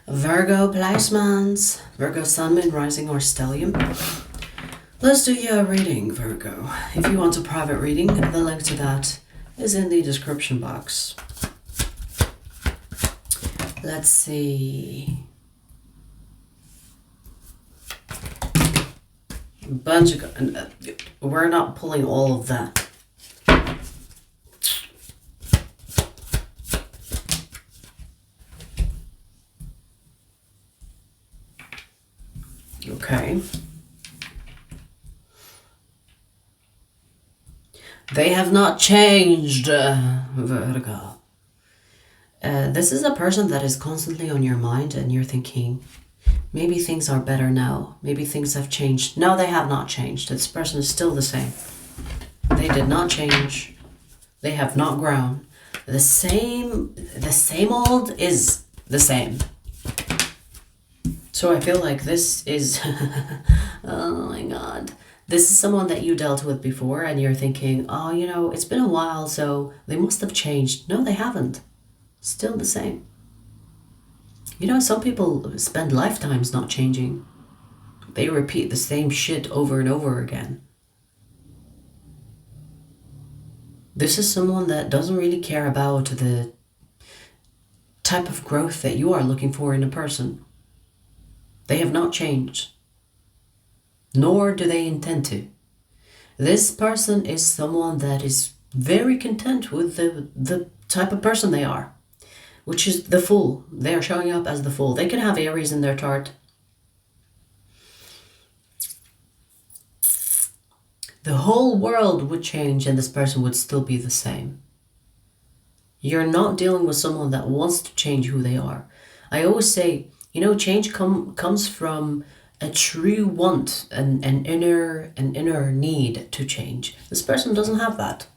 Virgo placements, Virgo Sun, Moon, Rising, or Stellium. Let's do your reading, Virgo. If you want a private reading, the link to that is in the description box. Let's see. Bunch of... we're not pulling all of that. Okay. They have not changed, Virgo. This is a person that is constantly on your mind and you're thinking, maybe things are better now. Maybe things have changed. No, they have not changed. This person is still the same. They did not change. They have not grown. The same old is the same. So I feel like this is, oh my God. This is someone that you dealt with before and you're thinking, oh, you know, it's been a while, so they must have changed. No, they haven't. Still the same. You know, some people spend lifetimes not changing. They repeat the same shit over and over again. This is someone that doesn't really care about the type of growth that you are looking for in a person. They have not changed. Nor do they intend to. This person is someone that is very content with the type of person they are, which is the Fool. They are showing up as the Fool. They can have Aries in their chart. The whole world would change and this person would still be the same. You're not dealing with someone that wants to change who they are. I always say, you know, change comes from a true want, an inner need to change. This person doesn't have that.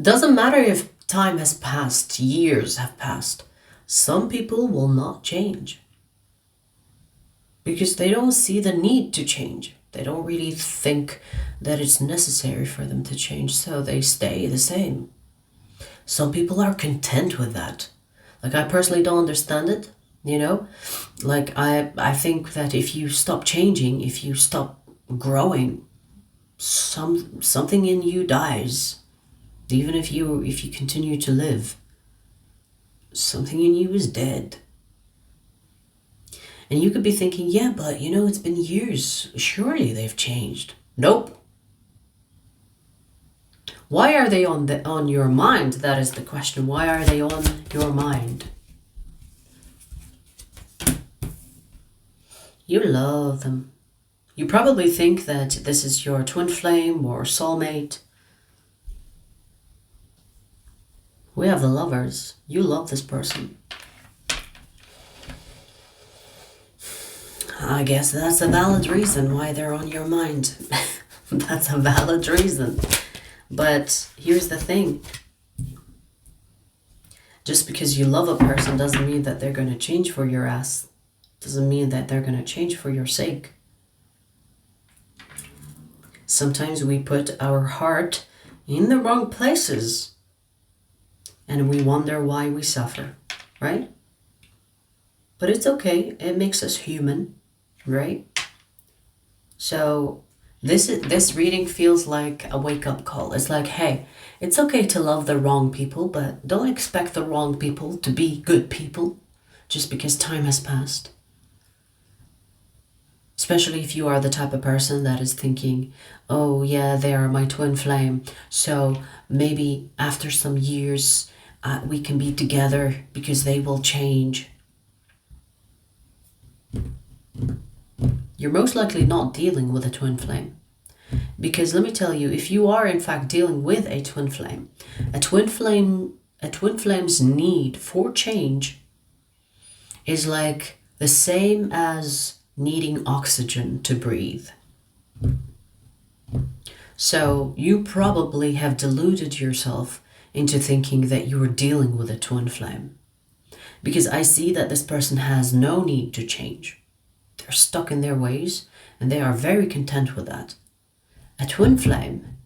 Doesn't matter if time has passed, years have passed. Some people will not change because they don't see the need to change. They don't really think that it's necessary for them to change, so they stay the same. Some people are content with that. Like, I personally don't understand it. You know, like I think that if you stop changing, if you stop growing, something in you dies. Even if you continue to live, something in you is dead. And you could be thinking, yeah, but you know, it's been years. Surely they've changed. Nope. Why are they on your mind? That is the question. Why are they on your mind? You love them. You probably think that this is your twin flame or soulmate. We have the Lovers. You love this person. I guess that's a valid reason why they're on your mind. That's a valid reason. But here's the thing. Just because you love a person doesn't mean that they're going to change for your ass. Doesn't mean that they're going to change for your sake. Sometimes we put our heart in the wrong places and we wonder why we suffer, right? But it's okay. It makes us human, right? So this reading feels like a wake-up call. It's like, hey, it's okay to love the wrong people, but don't expect the wrong people to be good people just because time has passed. Especially if you are the type of person that is thinking, oh yeah, they are my twin flame, so maybe after some years we can be together because they will change. You're most likely not dealing with a twin flame. Because let me tell you, if you are in fact dealing with a twin flame's need for change is like the same as needing oxygen to breathe. So you probably have deluded yourself into thinking that you are dealing with a twin flame. Because I see that this person has no need to change. They're stuck in their ways and they are very content with that. A twin flame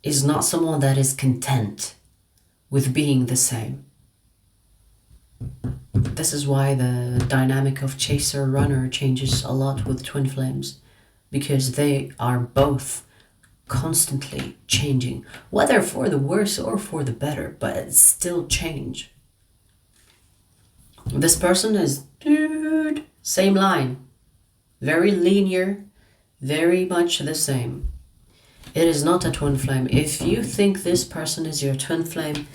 is not someone that is content with being the same. This is why the dynamic of chaser-runner changes a lot with twin flames, because they are both constantly changing, whether for the worse or for the better, but it's still change. This person is, dude, same line, very linear, very much the same. It is not a twin flame. If you think this person is your twin flame,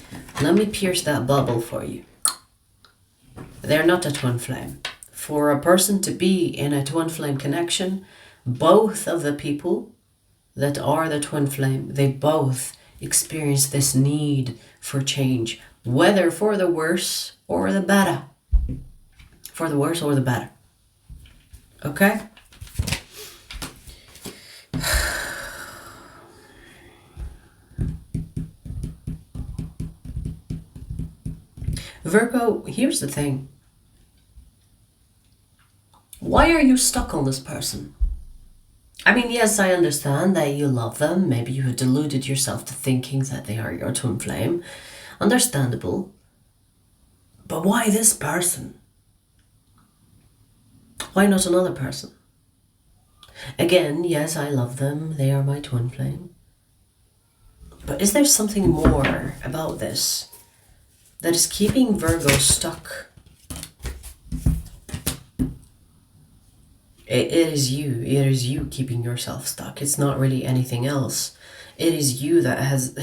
let me pierce that bubble for you. They're not a twin flame. For a person to be in a twin flame connection, both of the people that are the twin flame, they both experience this need for change, whether for the worse or the better. For the worse or the better. Okay? Virgo, here's the thing. Why are you stuck on this person? I mean, yes, I understand that you love them. Maybe you have deluded yourself to thinking that they are your twin flame. Understandable. But why this person? Why not another person? Again, yes, I love them. They are my twin flame. But is there something more about this that is keeping Virgo stuck? It is you. It is you keeping yourself stuck. It's not really anything else. It is you that has...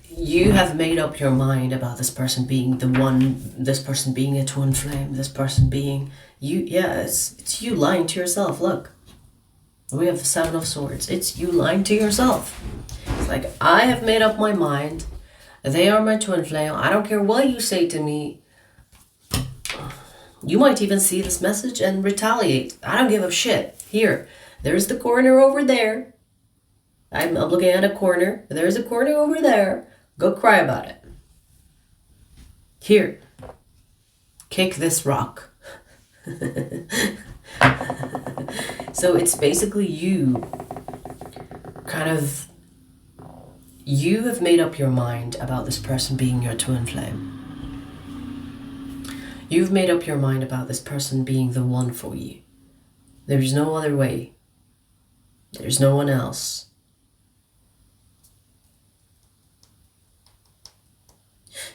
You have made up your mind about this person being the one, this person being a twin flame, this person being... You, yeah, it's you lying to yourself. Look. We have the Seven of Swords. It's you lying to yourself. It's like, I have made up my mind. They are my twin flame. I don't care what you say to me. You might even see this message and retaliate. I don't give a shit. Here, there's the corner over there. I'm looking at a corner. There's a corner over there. Go cry about it. Here, kick this rock. So it's basically you kind of... You have made up your mind about this person being your twin flame. You've made up your mind about this person being the one for you. There's no other way. There's no one else.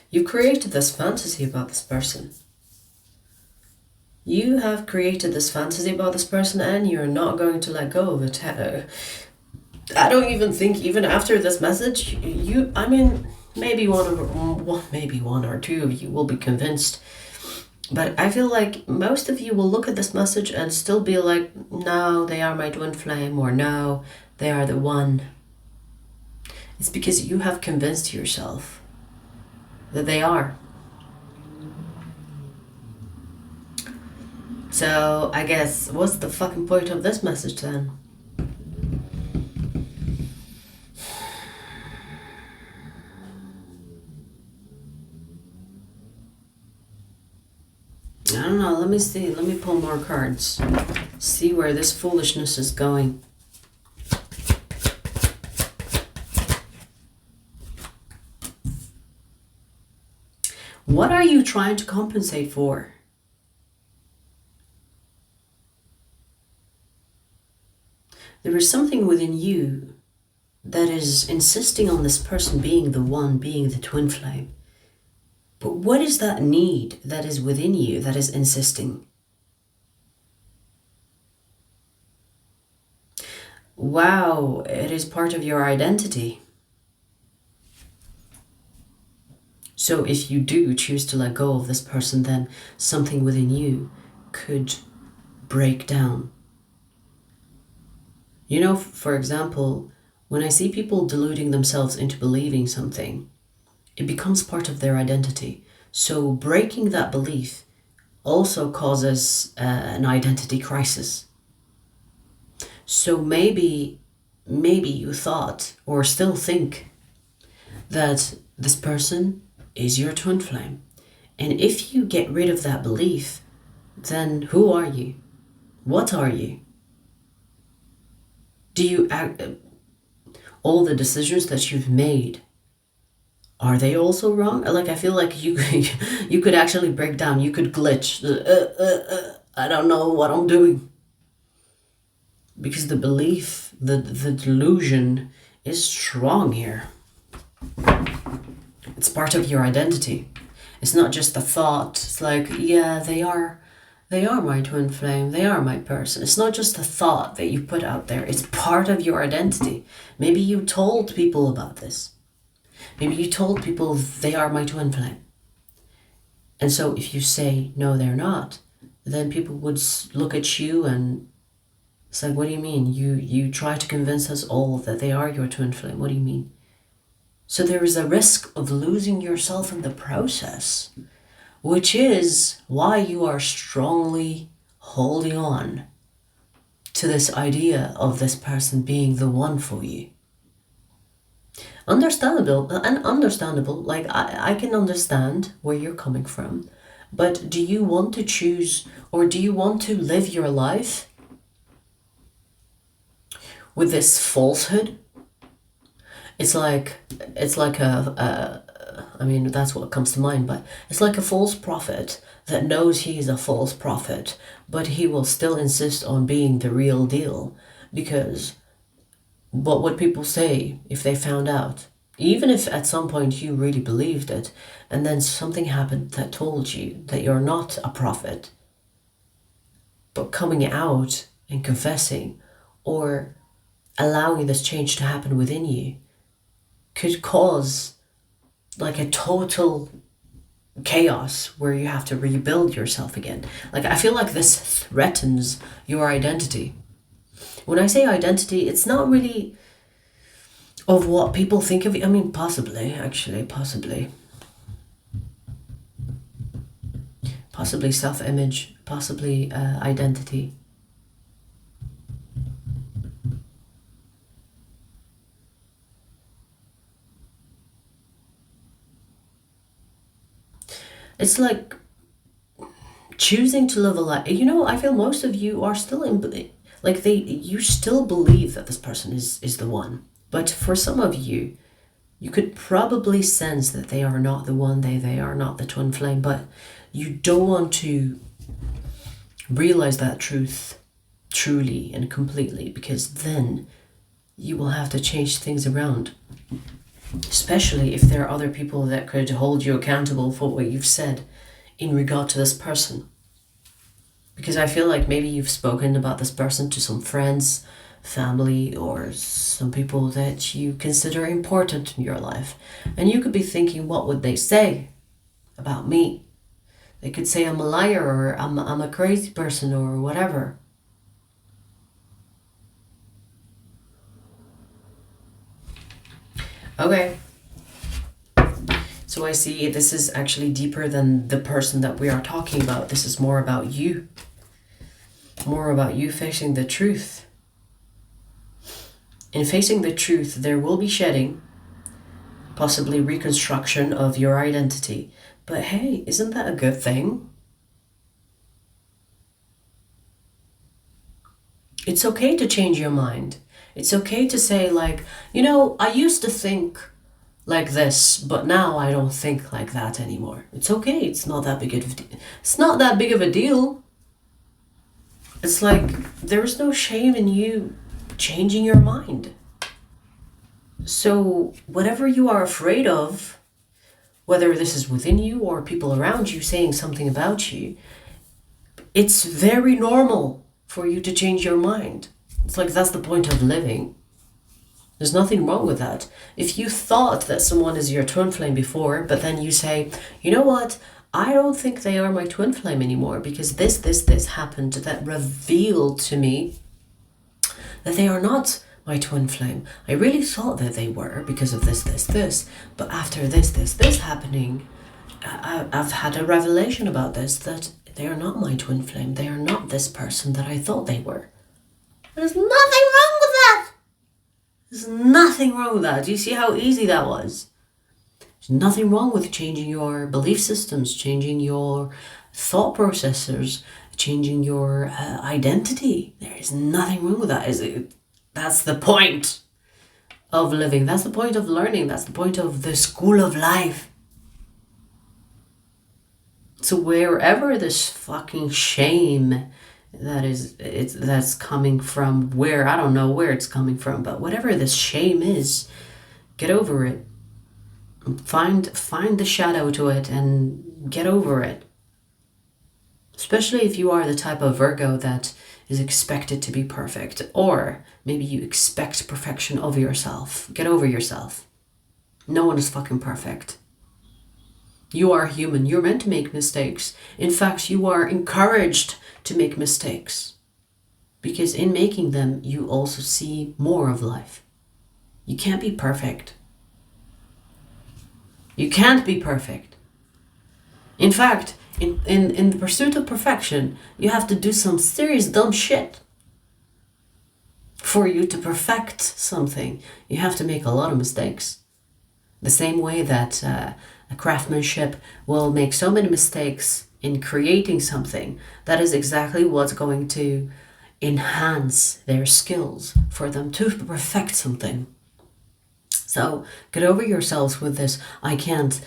You've created this fantasy about this person. You have created this fantasy about this person and you're not going to let go of it. I don't even think, even after this message, I mean, maybe one or two of you will be convinced. But I feel like most of you will look at this message and still be like, no, they are my twin flame, or no, they are the one. It's because you have convinced yourself that they are. So I guess, what's the fucking point of this message then? I don't know, let me see, let me pull more cards. See where this foolishness is going. What are you trying to compensate for? There is something within you that is insisting on this person being the one, being the twin flame. But what is that need that is within you that is insisting? Wow, it is part of your identity. So if you do choose to let go of this person, then something within you could break down. You know, for example, when I see people deluding themselves into believing something, it becomes part of their identity. So breaking that belief also causes an identity crisis. So maybe you thought or still think that this person is your twin flame. And if you get rid of that belief, then who are you? What are you? Do you act... all the decisions that you've made, Are they also wrong? Like, I feel like you you could actually break down. You could glitch. I don't know what I'm doing. Because the belief, the delusion is strong here. It's part of your identity. It's not just a thought. It's like, yeah, they are my twin flame. They are my person. It's not just a thought that you put out there. It's part of your identity. Maybe you told people about this. Maybe you told people they are my twin flame. And so if you say, no, they're not, then people would look at you and it's like, what do you mean? You try to convince us all that they are your twin flame. What do you mean? So there is a risk of losing yourself in the process, which is why you are strongly holding on to this idea of this person being the one for you. Understandable, like I can understand where you're coming from, but do you want to choose, or do you want to live your life with this falsehood? It's like I mean, that's what comes to mind, but it's like a false prophet that knows he is a false prophet, but he will still insist on being the real deal, because what would people say if they found out? Even if at some point you really believed it, and then something happened that told you that you're not a prophet, but coming out and confessing or allowing this change to happen within you could cause like a total chaos where you have to rebuild yourself again. Like, I feel like this threatens your identity. When I say identity, it's not really of what people think of you. I mean, possibly, actually, possibly self-image, possibly identity. It's like choosing to live a life. You know, I feel most of you are still in, like you still believe that this person is the one. But for some of you, you could probably sense that they are not the one, they are not the twin flame, but you don't want to realize that truth truly and completely, because then you will have to change things around. Especially if there are other people that could hold you accountable for what you've said in regard to this person. Because I feel like maybe you've spoken about this person to some friends, family, or some people that you consider important in your life. And you could be thinking, what would they say about me? They could say I'm a liar, or I'm a crazy person, or whatever. Okay. So I see this is actually deeper than the person that we are talking about. This is more about you. More about you facing the truth. In facing the truth, there will be shedding, possibly reconstruction of your identity. But hey, isn't that a good thing? It's okay to change your mind. It's okay to say, like, you know, I used to think like this, but now I don't think like that anymore. It's okay. It's not that big of a deal. It's not that big of a deal. It's like there's no shame in you changing your mind. So whatever you are afraid of, whether this is within you or people around you saying something about you, it's very normal for you to change your mind. It's like that's the point of living. There's nothing wrong with that. If you thought that someone is your twin flame before, but then you say, you know what, I don't think they are my twin flame anymore because this happened that revealed to me that they are not my twin flame. I really thought that they were because of this. But after this happening, I've had a revelation about this, that they are not my twin flame. They are not this person that I thought they were. There's nothing wrong with that. There's nothing wrong with that. Do you see how easy that was? There's nothing wrong with changing your belief systems, changing your thought processors, changing your identity. There is nothing wrong with that. That's the point. of living. That's the point of learning. That's the point of the school of life. So wherever this fucking shame that's coming from, where, I don't know where it's coming from, but whatever this shame is, get over it. Find the shadow to it and get over it. Especially if you are the type of Virgo that is expected to be perfect, or maybe you expect perfection of yourself. Get over yourself. No one is fucking perfect. You are human. You're meant to make mistakes. In fact, you are encouraged to make mistakes, because in making them, you also see more of life. You can't be perfect. You can't be perfect. In fact, in the pursuit of perfection, you have to do some serious dumb shit. For you to perfect something, you have to make a lot of mistakes. The same way that a craftsmanship will make so many mistakes in creating something, that is exactly what's going to enhance their skills for them to perfect something. So get over yourselves with this, I can't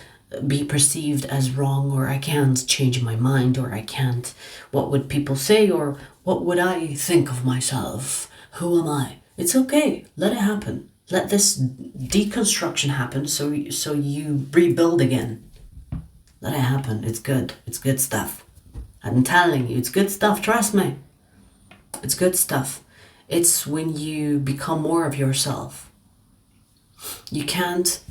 be perceived as wrong, or I can't change my mind, or I can't, what would people say, or what would I think of myself? Who am I? It's okay. Let it happen. Let this deconstruction happen so you rebuild again. Let it happen. It's good. It's good stuff. I'm telling you, it's good stuff. Trust me. It's good stuff. It's when you become more of yourself. You can't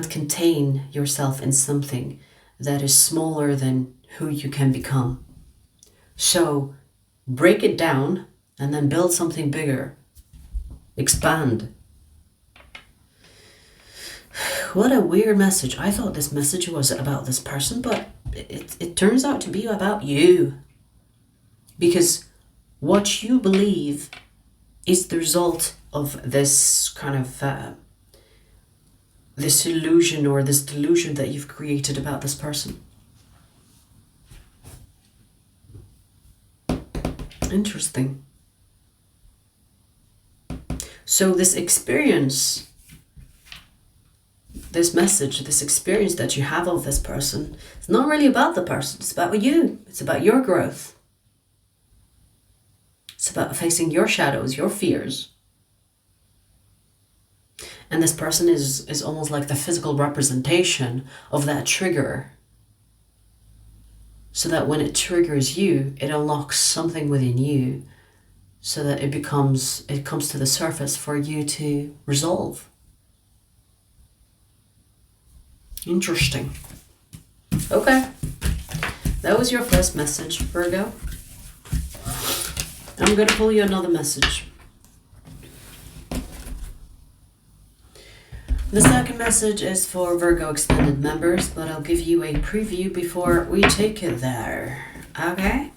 contain yourself in something that is smaller than who you can become. So break it down and then build something bigger. Expand. What a weird message. I thought this message was about this person, but it turns out to be about you. Because what you believe is the result of this kind of this illusion or this delusion that you've created about this person. Interesting. So this experience, this message, this experience that you have of this person, it's not really about the person. It's about you. It's about your growth. It's about facing your shadows, your fears. And this person is almost like the physical representation of that trigger. So that when it triggers you, it unlocks something within you, so that it comes to the surface for you to resolve. Interesting. Okay. That was your first message, Virgo. I'm going to pull you another message. The second message is for Virgo extended members, but I'll give you a preview before we take it there. Okay?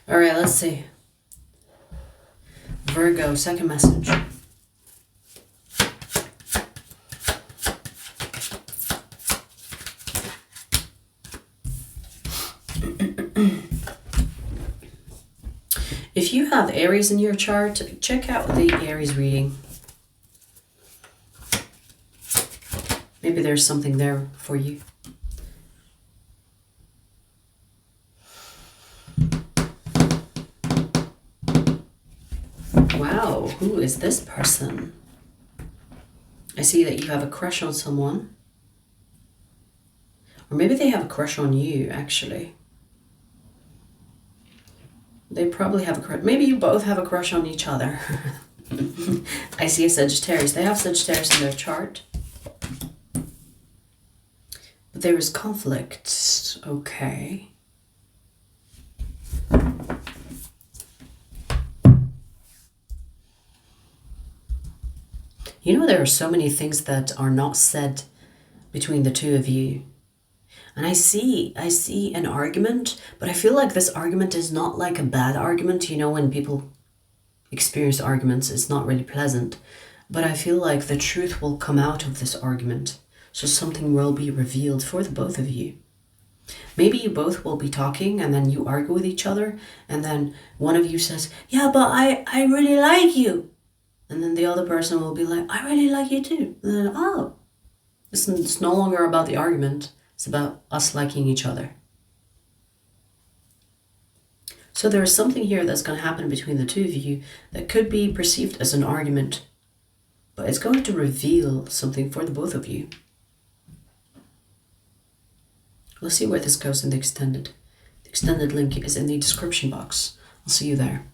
All right, let's see. Virgo, second message. If you have Aries in your chart, check out the Aries reading. Maybe there's something there for you. Wow, who is this person? I see that you have a crush on someone. Or maybe they have a crush on you, actually. They probably have a crush. Maybe you both have a crush on each other. I see a Sagittarius. They have Sagittarius in their chart. But there is conflict. Okay. You know, there are so many things that are not said between the two of you. And I see an argument, but I feel like this argument is not like a bad argument. You know, when people experience arguments, it's not really pleasant. But I feel like the truth will come out of this argument. So something will be revealed for the both of you. Maybe you both will be talking and then you argue with each other. And then one of you says, yeah, but I really like you. And then the other person will be like, I really like you too. And then, oh, it's no longer about the argument. It's about us liking each other. So there is something here that's going to happen between the two of you that could be perceived as an argument, but it's going to reveal something for the both of you. Let's see where this goes in the extended. The extended link is in the description box. I'll see you there.